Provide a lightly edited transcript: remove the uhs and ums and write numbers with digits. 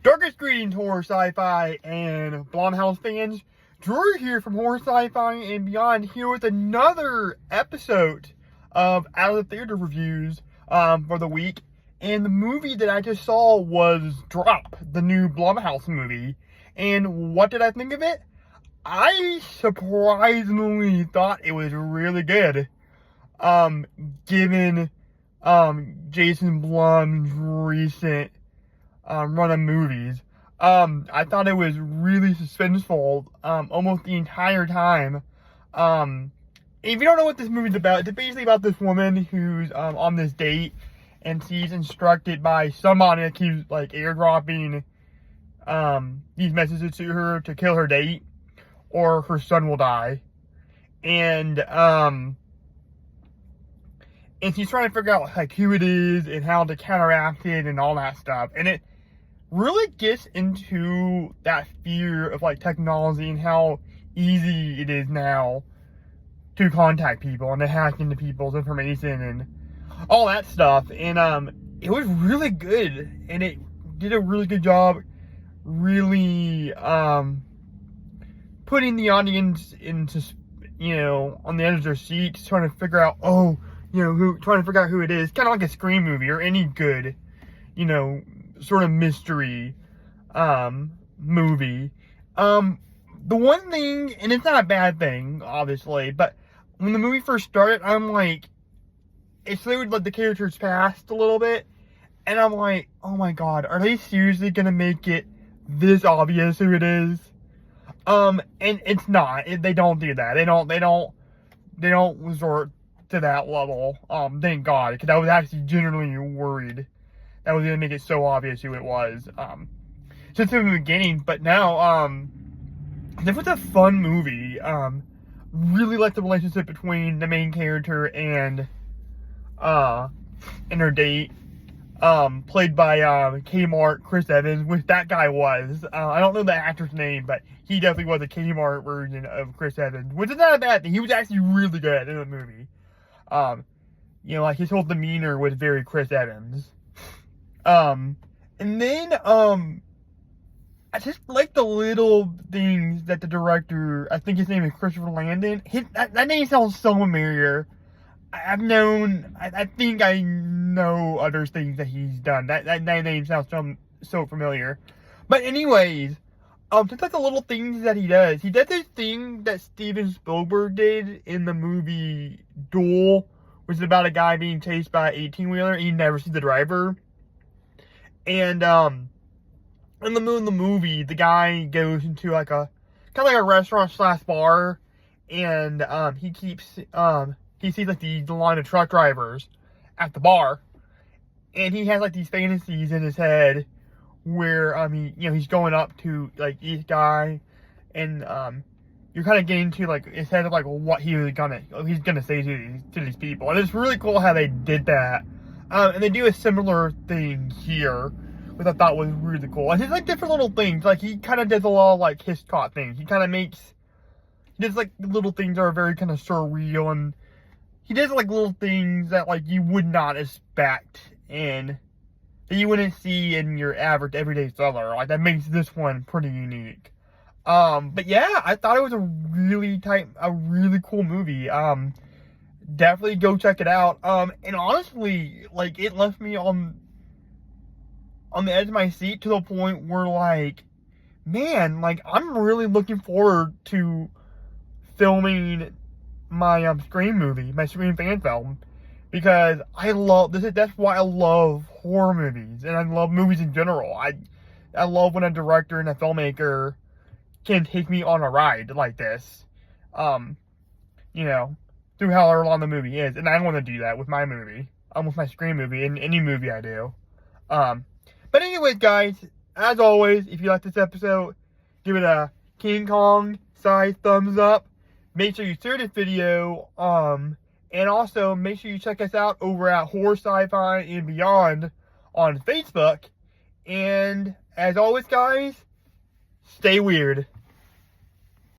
Darkest greetings, horror, sci-fi, and Blumhouse fans. Drew here from Horror, Sci-Fi, and Beyond, here with another episode of Out of the Theater reviews for the week. And the movie that I just saw was Drop, the new Blumhouse movie. And what did I think of it? I surprisingly thought it was really good. Given Jason Blum's recent run of movies. I thought it was really suspenseful, almost the entire time. If you don't know what this movie's about, it's basically about this woman who's, on this date, and she's instructed by somebody that keeps, airdropping, these messages to her to kill her date, or her son will die. And she's trying to figure out, who it is, and how to counteract it, and all that stuff. And it really gets into that fear of technology and how easy it is now to contact people and to hack into people's information and all that stuff. And it was really good, and it did a really good job really putting the audience into, on the edge of their seats, trying to figure out trying to figure out who it is, kind of like a Scream movie or any good sort of mystery movie. The one thing, and it's not a bad thing, obviously, but when the movie first started, I'm like, it showed the character's past a little bit, and I'm like, oh my god, are they seriously gonna make it this obvious who it is? And it's not. They don't do that. They don't resort to that level. Thank God, because I was actually genuinely worried that was gonna make it so obvious who it was. Since the beginning, but now, this was a fun movie. Really liked the relationship between the main character and her date, played by Kmart Chris Evans, which that guy was. I don't know the actor's name, but he definitely was a Kmart version of Chris Evans, which is not a bad thing. He was actually really good in the movie. His whole demeanor was very Chris Evans. And then, I just like the little things that the director, I think his name is Christopher Landon, that name sounds so familiar. I think I know other things that he's done. That name sounds so familiar. But anyways, just the little things that he does. He does this thing that Steven Spielberg did in the movie Duel, which is about a guy being chased by an 18-wheeler and you never see the driver. And, in the movie, the guy goes into a a restaurant / bar, and, he sees the line of truck drivers at the bar, and he has these fantasies in his head where, he's going up to, each guy, and, you're kind of getting to, his head of, what he's gonna say to these people. And it's really cool how they did that. And they do a similar thing here, which I thought was really cool. And it's different little things. He kind of does a lot of Hitchcock things. He does little things that are very kind of surreal, and he does little things that you would not expect and that you wouldn't see in your average everyday thriller. That makes this one pretty unique. But yeah, I thought it was a really cool movie. Definitely go check it out. And honestly, it left me on the edge of my seat to the point where, man, I'm really looking forward to filming my, Scream movie, my Scream fan film, because that's why I love horror movies, and I love movies in general. I love when a director and a filmmaker can take me on a ride like this, through however long the movie is, and I want to do that with my movie, with my Scream movie, and any movie I do. But anyways, guys, as always, if you like this episode, give it a King Kong size thumbs up. Make sure you share this video, and also make sure you check us out over at Horror, Sci-Fi, and Beyond on Facebook. And as always, guys, stay weird.